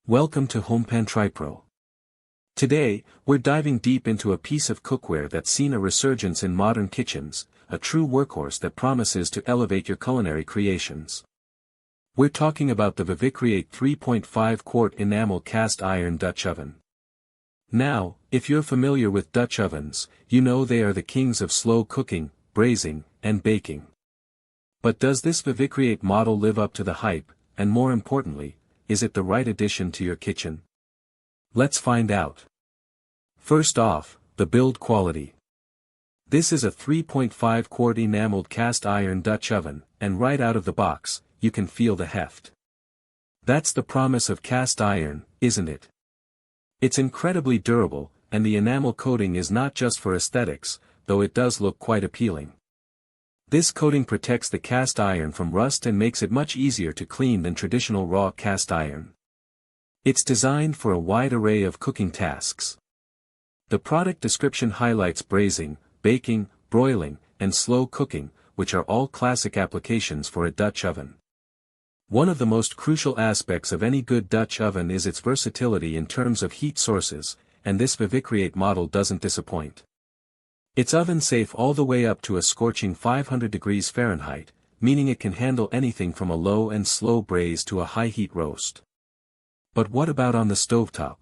Welcome to HomePan TriPro. Today, we're diving deep into a piece of cookware that's seen a resurgence in modern kitchens, a true workhorse that promises to elevate your culinary creations. We're talking about the Vivicreate 3.5 Quart Enamel Cast Iron Dutch Oven. Now, if you're familiar with Dutch ovens, you know they are the kings of slow cooking, braising, and baking. But does this Vivicreate model live up to the hype, and more importantly, is it the right addition to your kitchen? Let's find out. First off, the build quality. This is a 3.5 quart enameled cast iron Dutch oven, and right out of the box, you can feel the heft. That's the promise of cast iron, isn't it? It's incredibly durable, and the enamel coating is not just for aesthetics, though it does look quite appealing. This coating protects the cast iron from rust and makes it much easier to clean than traditional raw cast iron. It's designed for a wide array of cooking tasks. The product description highlights braising, baking, broiling, and slow cooking, which are all classic applications for a Dutch oven. One of the most crucial aspects of any good Dutch oven is its versatility in terms of heat sources, and this Vivicreate model doesn't disappoint. It's oven safe all the way up to a scorching 500 degrees Fahrenheit, meaning it can handle anything from a low and slow braise to a high heat roast. But what about on the stovetop?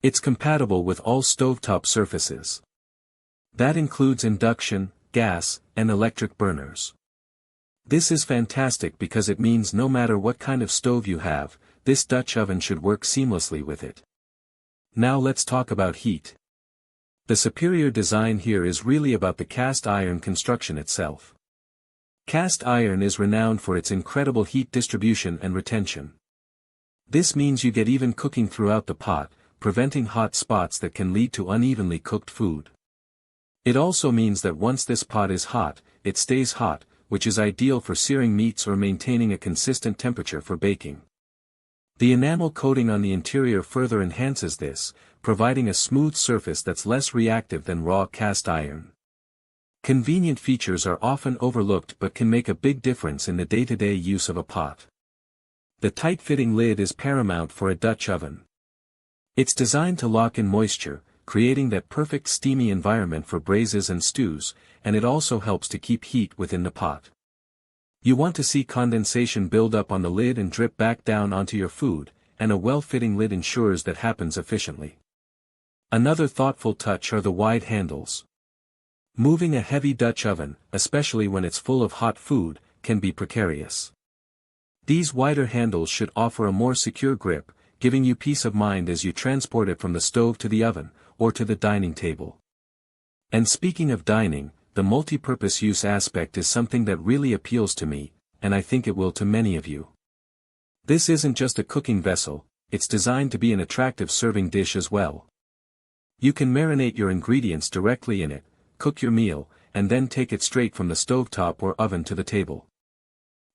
It's compatible with all stovetop surfaces. That includes induction, gas, and electric burners. This is fantastic because it means no matter what kind of stove you have, this Dutch oven should work seamlessly with it. Now let's talk about heat. The superior design here is really about the cast iron construction itself. Cast iron is renowned for its incredible heat distribution and retention. This means you get even cooking throughout the pot, preventing hot spots that can lead to unevenly cooked food. It also means that once this pot is hot, it stays hot, which is ideal for searing meats or maintaining a consistent temperature for baking. The enamel coating on the interior further enhances this, providing a smooth surface that's less reactive than raw cast iron. Convenient features are often overlooked but can make a big difference in the day-to-day use of a pot. The tight-fitting lid is paramount for a Dutch oven. It's designed to lock in moisture, creating that perfect steamy environment for braises and stews, and it also helps to keep heat within the pot. You want to see condensation build up on the lid and drip back down onto your food, and a well-fitting lid ensures that happens efficiently. Another thoughtful touch are the wide handles. Moving a heavy Dutch oven, especially when it's full of hot food, can be precarious. These wider handles should offer a more secure grip, giving you peace of mind as you transport it from the stove to the oven, or to the dining table. And speaking of dining, the multi-purpose use aspect is something that really appeals to me, and I think it will to many of you. This isn't just a cooking vessel, it's designed to be an attractive serving dish as well. You can marinate your ingredients directly in it, cook your meal, and then take it straight from the stovetop or oven to the table.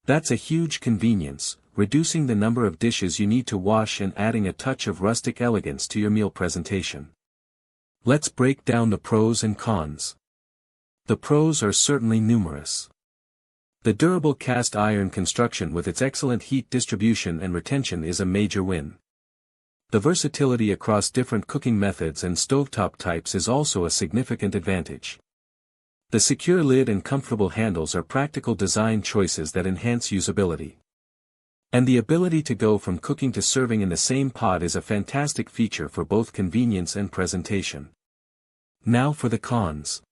That's a huge convenience, reducing the number of dishes you need to wash and adding a touch of rustic elegance to your meal presentation. Let's break down the pros and cons. The pros are certainly numerous. The durable cast iron construction with its excellent heat distribution and retention is a major win. The versatility across different cooking methods and stovetop types is also a significant advantage. The secure lid and comfortable handles are practical design choices that enhance usability. And the ability to go from cooking to serving in the same pot is a fantastic feature for both convenience and presentation. Now for the cons.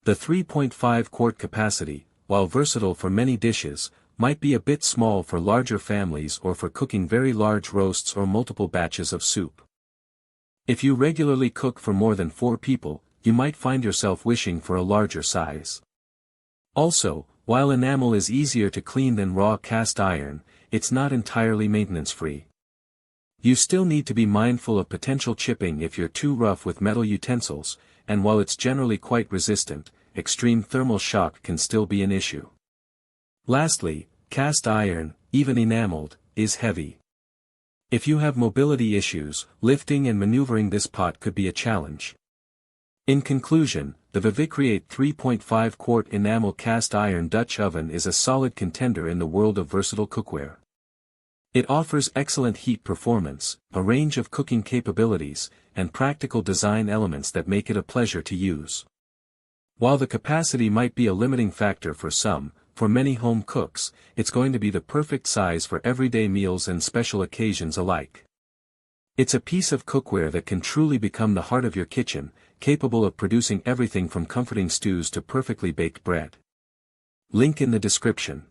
The 3.5 quart capacity, while versatile for many dishes, might be a bit small for larger families or for cooking very large roasts or multiple batches of soup. If you regularly cook for more than 4 people, you might find yourself wishing for a larger size. Also, while enamel is easier to clean than raw cast iron, it's not entirely maintenance-free. You still need to be mindful of potential chipping if you're too rough with metal utensils, and while it's generally quite resistant, extreme thermal shock can still be an issue. Lastly, cast iron, even enameled, is heavy. If you have mobility issues, lifting and maneuvering this pot could be a challenge. In conclusion, the Vivicreate 3.5 Quart Enamel Cast Iron Dutch Oven is a solid contender in the world of versatile cookware. It offers excellent heat performance, a range of cooking capabilities, and practical design elements that make it a pleasure to use. While the capacity might be a limiting factor for some, for many home cooks, it's going to be the perfect size for everyday meals and special occasions alike. It's a piece of cookware that can truly become the heart of your kitchen, capable of producing everything from comforting stews to perfectly baked bread. Link in the description.